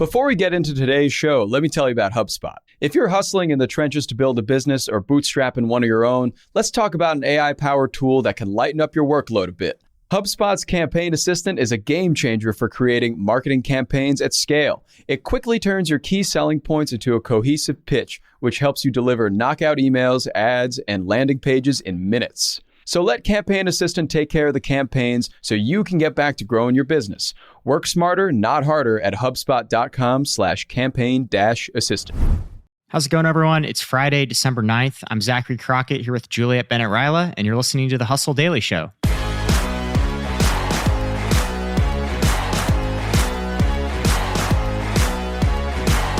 Before we get into today's show, let me tell you about HubSpot. If you're hustling in the trenches to build a business or bootstrapping one of your own, let's talk about an AI-powered tool that can lighten up your workload a bit. HubSpot's Campaign Assistant is a game changer for creating marketing campaigns at scale. It quickly turns your key selling points into a cohesive pitch, which helps you deliver knockout emails, ads, and landing pages in minutes. So let Campaign Assistant take care of the campaigns so you can get back to growing your business. Work smarter, not harder at HubSpot.com/campaign-assistant. How's it going, everyone? It's Friday, December 9th. I'm Zachary Crockett here with Juliet, Bennett, Rylah, and you're listening to the Hustle Daily Show.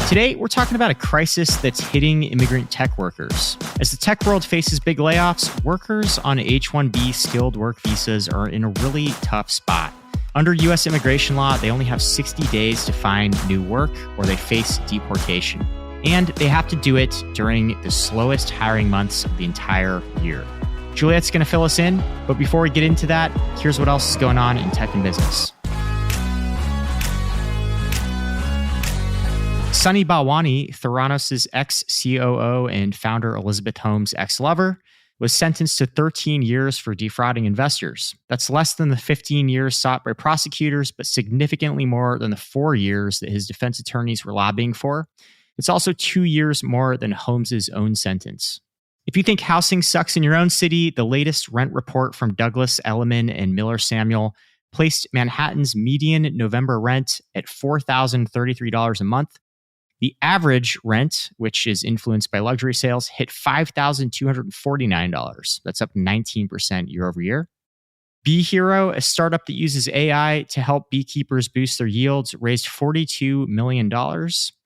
Today, we're talking about a crisis that's hitting immigrant tech workers. As the tech world faces big layoffs, workers on H-1B skilled work visas are in a really tough spot. Under U.S. immigration law, they only have 60 days to find new work or they face deportation. And they have to do it during the slowest hiring months of the entire year. Juliet's going to fill us in, but before we get into that, here's what else is going on in tech and business. Sunny Balwani, Theranos' ex-COO and founder Elizabeth Holmes' ex-lover, was sentenced to 13 years for defrauding investors. That's less than the 15 years sought by prosecutors, but significantly more than the 4 years that his defense attorneys were lobbying for. It's also 2 years more than Holmes' own sentence. If you think housing sucks in your own city, the latest rent report from Douglas Elliman and Miller Samuel placed Manhattan's median November rent at $4,033 a month. The average rent, which is influenced by luxury sales, hit $5,249. That's up 19% year over year. BeeHero, a startup that uses AI to help beekeepers boost their yields, raised $42 million.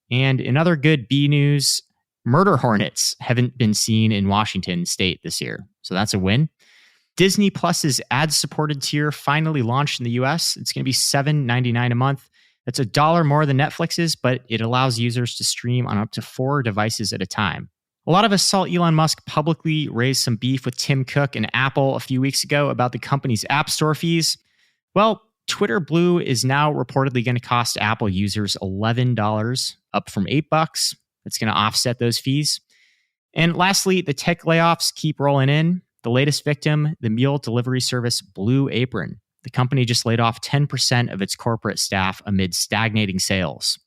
And in other good bee news, murder hornets haven't been seen in Washington state this year. So that's a win. Disney Plus's ad-supported tier finally launched in the US. It's going to be $7.99 a month. That's $1 more than Netflix's, but it allows users to stream on up to 4 devices at a time. A lot of us saw Elon Musk publicly raise some beef with Tim Cook and Apple a few weeks ago about the company's app store fees. Well, Twitter Blue is now reportedly going to cost Apple users $11, up from $8. That's going to offset those fees. And lastly, the tech layoffs keep rolling in. The latest victim, the meal delivery service Blue Apron. The company just laid off 10% of its corporate staff amid stagnating sales.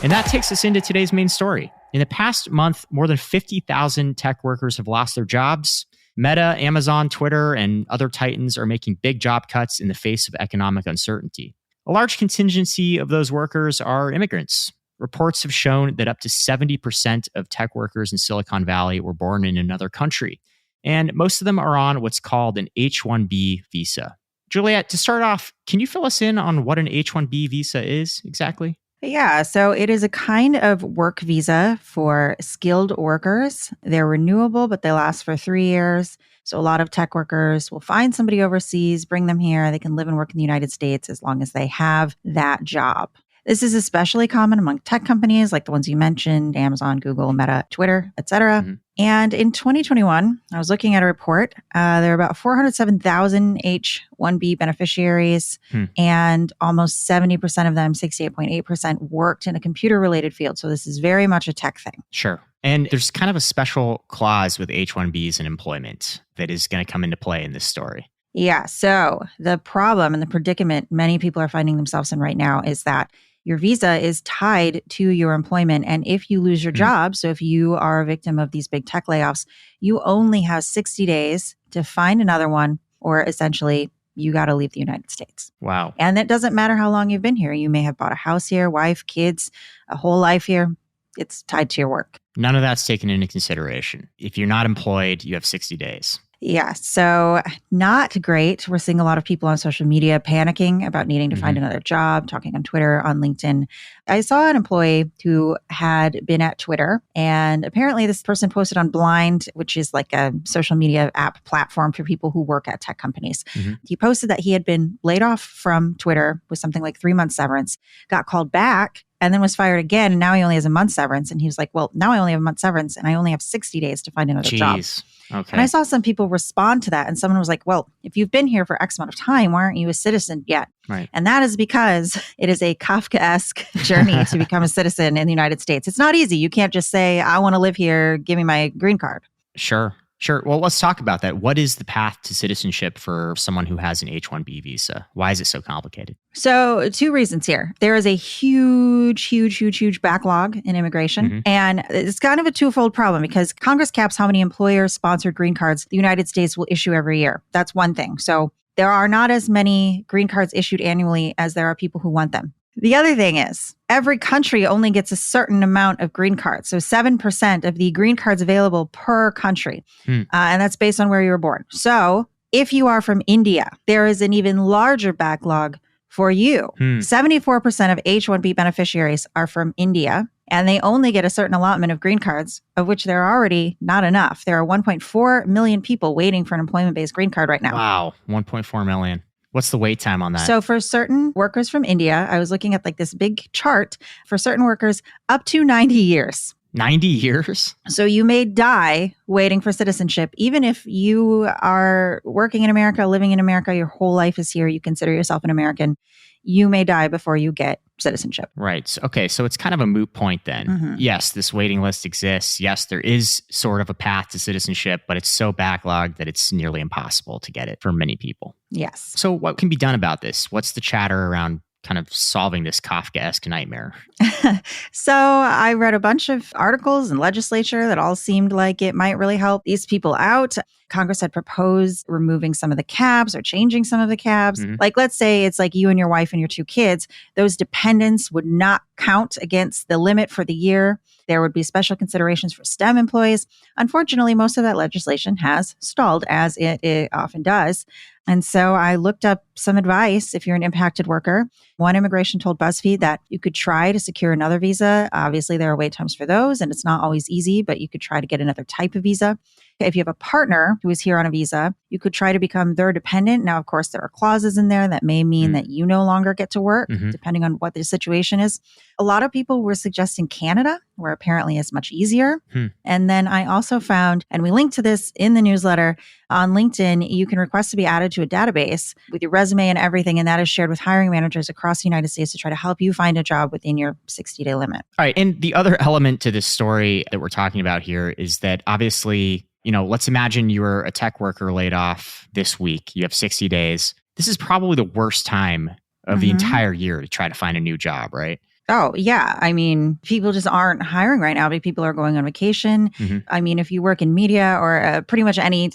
And that takes us into today's main story. In the past month, more than 50,000 tech workers have lost their jobs. Meta, Amazon, Twitter, and other titans are making big job cuts in the face of economic uncertainty. A large contingency of those workers are immigrants. Reports have shown that up to 70% of tech workers in Silicon Valley were born in another country. And most of them are on what's called an H-1B visa. Juliet, to start off, can you fill us in on what an H-1B visa is exactly? Yeah, so it is a kind of work visa for skilled workers. They're renewable, but they last for 3 years. So a lot of tech workers will find somebody overseas, bring them here. They can live and work in the United States as long as they have that job. This is especially common among tech companies like the ones you mentioned, Amazon, Google, Meta, Twitter, etc. Mm-hmm. And in 2021, I was looking at a report. There were about 407,000 H-1B beneficiaries, and almost 70% of them, 68.8%, worked in a computer-related field. So this is very much a tech thing. Sure. And there's kind of a special clause with H-1Bs and employment that is going to come into play in this story. Yeah. So the problem and the predicament many people are finding themselves in right now is that your visa is tied to your employment. And if you lose your job, so if you are a victim of these big tech layoffs, you only have 60 days to find another one, or essentially you got to leave the United States. Wow. And it doesn't matter how long you've been here. You may have bought a house here, wife, kids, a whole life here. It's tied to your work. None of that's taken into consideration. If you're not employed, you have 60 days. Yeah, so not great. We're seeing a lot of people on social media panicking about needing to find another job, talking on Twitter, on LinkedIn. I saw an employee who had been at Twitter, and apparently this person posted on Blind, which is like a social media app platform for people who work at tech companies. He posted that he had been laid off from Twitter with something like 3 months severance, got called back and then was fired again. And now he only has a month severance. And he was like, well, now I only have a month severance and I only have 60 days to find another job. Okay. And I saw some people respond to that. And someone was like, well, if you've been here for X amount of time, why aren't you a citizen yet? Right. And that is because it is a Kafkaesque journey to become a citizen in the United States. It's not easy. You can't just say, I want to live here. Give me my green card. Sure. Well, let's talk about that. What is the path to citizenship for someone who has an H-1B visa? Why is it so complicated? So 2 reasons here. There is a huge backlog in immigration. And it's kind of a twofold problem because Congress caps how many employer-sponsored green cards the United States will issue every year. That's one thing. So there are not as many green cards issued annually as there are people who want them. The other thing is every country only gets a certain amount of green cards. So 7% of the green cards available per country. And that's based on where you were born. So if you are from India, there is an even larger backlog for you. 74% of H-1B beneficiaries are from India, and they only get a certain allotment of green cards, of which there are already not enough. There are 1.4 million people waiting for an employment-based green card right now. Wow, 1.4 million. What's the wait time on that? So for certain workers from India, I was looking at like this big chart for certain workers up to 90 years. 90 years? So you may die waiting for citizenship. Even if you are working in America, living in America, your whole life is here, you consider yourself an American, you may die before you get citizenship. Right. Okay. So it's kind of a moot point then. Yes, this waiting list exists. Yes, there is sort of a path to citizenship, but it's so backlogged that it's nearly impossible to get it for many people. Yes. So what can be done about this? What's the chatter around kind of solving this Kafkaesque nightmare? So I read a bunch of articles in legislature that all seemed like it might really help these people out. Congress had proposed removing some of the caps or changing some of the caps. Like, let's say it's like you and your wife and your 2 kids. Those dependents would not count against the limit for the year. There would be special considerations for STEM employees. Unfortunately, most of that legislation has stalled, as it often does. And so I looked up some advice if you're an impacted worker. One immigration told BuzzFeed that you could try to secure another visa. Obviously, there are wait times for those, and it's not always easy, but you could try to get another type of visa. If you have a partner who is here on a visa, you could try to become their dependent. Now, of course, there are clauses in there that may mean that you no longer get to work, depending on what the situation is. A lot of people were suggesting Canada, where apparently it's much easier. And then I also found, and we linked to this in the newsletter, on LinkedIn, you can request to be added to a database with your resume and everything, and that is shared with hiring managers across the United States to try to help you find a job within your 60-day limit. All right. And the other element to this story that we're talking about here is that obviously, let's imagine you were a tech worker laid off this week. You have 60 days. This is probably the worst time of the entire year to try to find a new job, right? Oh, yeah. I mean, people just aren't hiring right now. People are going on vacation. I mean, if you work in media or pretty much any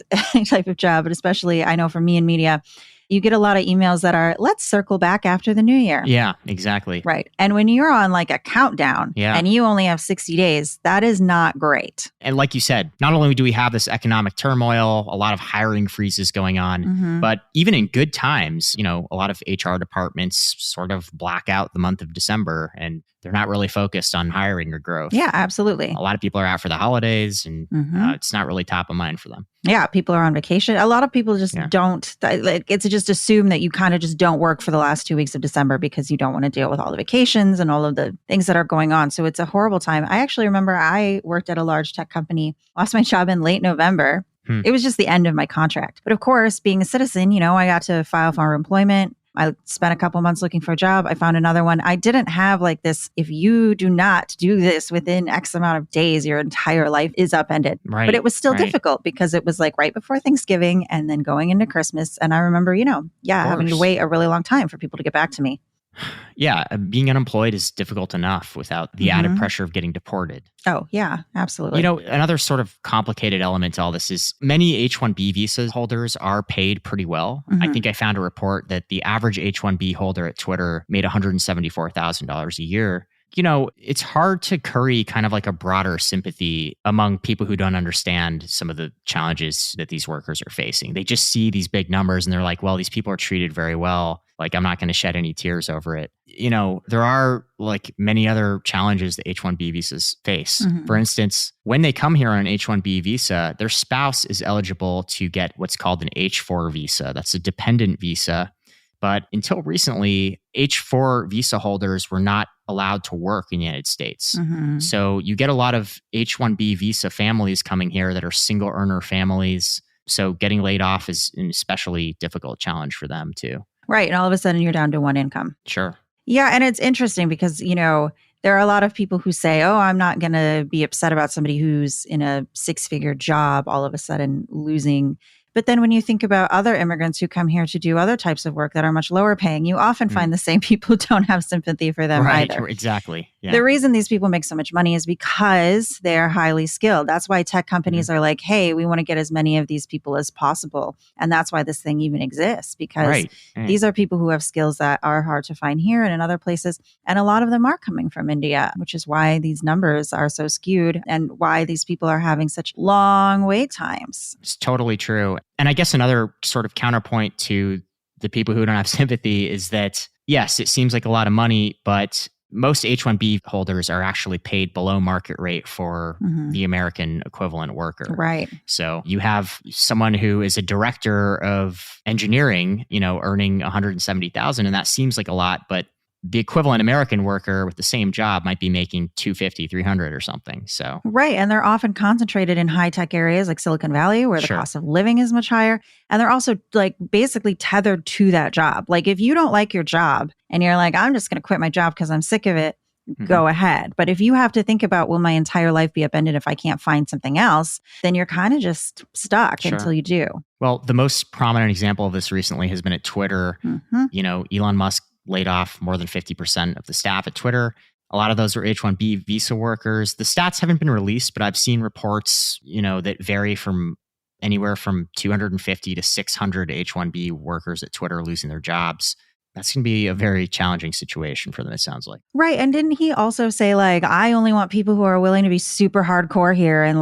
type of job, but especially I know for me in media, you get a lot of emails that are, let's circle back after the new year. Yeah, exactly. Right. And when you're on like a countdown and you only have 60 days, that is not great. And like you said, not only do we have this economic turmoil, a lot of hiring freezes going on, but even in good times, a lot of HR departments sort of black out the month of December and they're not really focused on hiring or growth. Yeah, absolutely. A lot of people are out for the holidays and it's not really top of mind for them. Yeah, people are on vacation. A lot of people just don't, it's just assume that you kind of just don't work for the last 2 weeks of December because you don't want to deal with all the vacations and all of the things that are going on. So it's a horrible time. I actually remember I worked at a large tech company, lost my job in late November. It was just the end of my contract. But of course, being a citizen, I got to file for employment. I spent a couple months looking for a job. I found another one. I didn't have like this, if you do not do this within X amount of days, your entire life is upended. Right, but it was still difficult because it was like right before Thanksgiving and then going into Christmas. And I remember, having to wait a really long time for people to get back to me. Yeah, being unemployed is difficult enough without the added pressure of getting deported. Oh, yeah, absolutely. Another sort of complicated element to all this is many H-1B visa holders are paid pretty well. I think I found a report that the average H-1B holder at Twitter made $174,000 a year. It's hard to curry kind of like a broader sympathy among people who don't understand some of the challenges that these workers are facing. They just see these big numbers and they're like, well, these people are treated very well. Like, I'm not going to shed any tears over it. There are like many other challenges that H-1B visas face. For instance, when they come here on an H-1B visa, their spouse is eligible to get what's called an H-4 visa. That's a dependent visa. But until recently, H-4 visa holders were not allowed to work in the United States. So you get a lot of H-1B visa families coming here that are single earner families. So getting laid off is an especially difficult challenge for them too. Right. And all of a sudden you're down to one income. Sure. Yeah. And it's interesting because, there are a lot of people who say, oh, I'm not going to be upset about somebody who's in a 6-figure job all of a sudden losing. But then when you think about other immigrants who come here to do other types of work that are much lower paying, you often find the same people don't have sympathy for them either. Exactly. Yeah. The reason these people make so much money is because they're highly skilled. That's why tech companies are like, hey, we want to get as many of these people as possible. And that's why this thing even exists, because these are people who have skills that are hard to find here and in other places. And a lot of them are coming from India, which is why these numbers are so skewed and why these people are having such long wait times. It's totally true. And I guess another sort of counterpoint to the people who don't have sympathy is that, yes, it seems like a lot of money, but most H-1B holders are actually paid below market rate for the American equivalent worker. Right. So you have someone who is a director of engineering, earning $170,000, and that seems like a lot, but the equivalent American worker with the same job might be making $250,000, $300,000 or something. So right. And they're often concentrated in high tech areas like Silicon Valley, where the cost of living is much higher. And they're also basically tethered to that job. Like if you don't like your job and you're like, I'm just going to quit my job because I'm sick of it, go ahead. But if you have to think about, will my entire life be upended if I can't find something else, then you're kind of just stuck until you do. Well, the most prominent example of this recently has been at Twitter. Elon Musk laid off more than 50% of the staff at Twitter. A lot of those are H-1B visa workers. The stats haven't been released, but I've seen reports, that vary from anywhere from 250 to 600 H-1B workers at Twitter losing their jobs. That's going to be a very challenging situation for them, it sounds like. Right. And didn't he also say, I only want people who are willing to be super hardcore here and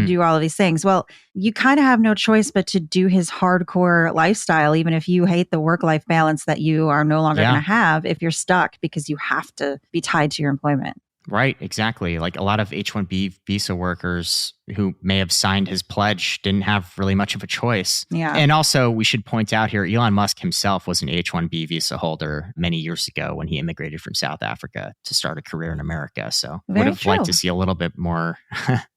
do all of these things? Well, you kind of have no choice but to do his hardcore lifestyle, even if you hate the work-life balance that you are no longer going to have if you're stuck because you have to be tied to your employment. Right, exactly. Like a lot of H-1B visa workers who may have signed his pledge didn't have really much of a choice. Yeah. And also, we should point out here, Elon Musk himself was an H-1B visa holder many years ago when he immigrated from South Africa to start a career in America. So would have liked to see a little bit more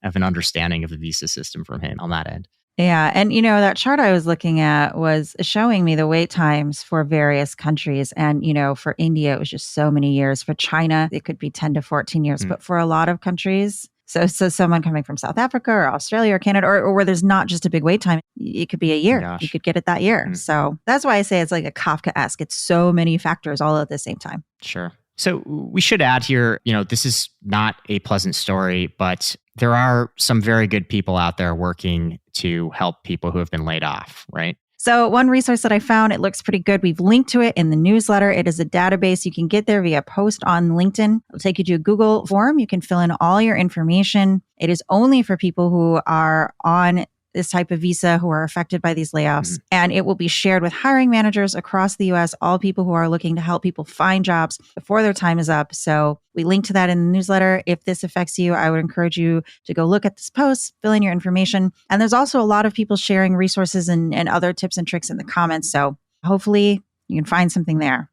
of an understanding of the visa system from him on that end. Yeah. And, that chart I was looking at was showing me the wait times for various countries. And, for India, it was just so many years. For China, it could be 10 to 14 years. But for a lot of countries, so someone coming from South Africa or Australia or Canada, or where there's not just a big wait time, it could be a year. Gosh. You could get it that year. So that's why I say it's like a Kafka-esque. It's so many factors all at the same time. Sure. So we should add here, this is not a pleasant story, but there are some very good people out there working to help people who have been laid off, right? So one resource that I found, it looks pretty good. We've linked to it in the newsletter. It is a database. You can get there via post on LinkedIn. It'll take you to a Google form. You can fill in all your information. It is only for people who are on this type of visa who are affected by these layoffs. And it will be shared with hiring managers across the US, all people who are looking to help people find jobs before their time is up. So we link to that in the newsletter. If this affects you, I would encourage you to go look at this post, fill in your information. And there's also a lot of people sharing resources and other tips and tricks in the comments. So hopefully you can find something there.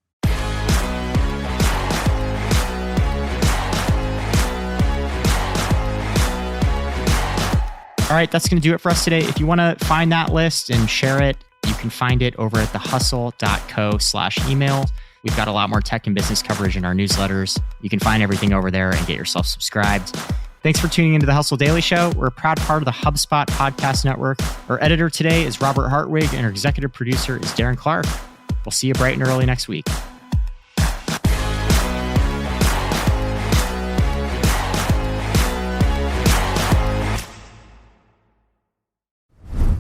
All right, that's going to do it for us today. If you want to find that list and share it, you can find it over at thehustle.co/email. We've got a lot more tech and business coverage in our newsletters. You can find everything over there and get yourself subscribed. Thanks for tuning into the Hustle Daily Show. We're a proud part of the HubSpot Podcast Network. Our editor today is Robert Hartwig, and our executive producer is Darren Clark. We'll see you bright and early next week.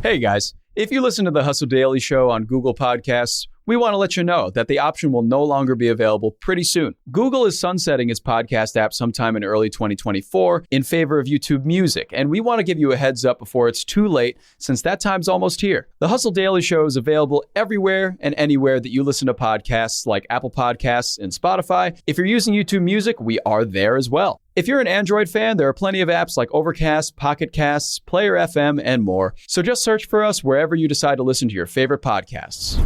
Hey guys, if you listen to the Hustle Daily Show on Google Podcasts, we want to let you know that the option will no longer be available pretty soon. Google is sunsetting its podcast app sometime in early 2024 in favor of YouTube Music, and we want to give you a heads up before it's too late, since that time's almost here. The Hustle Daily Show is available everywhere and anywhere that you listen to podcasts, like Apple Podcasts and Spotify. If you're using YouTube Music, we are there as well. If you're an Android fan, there are plenty of apps like Overcast, Pocket Casts, Player FM, and more. So just search for us wherever you decide to listen to your favorite podcasts.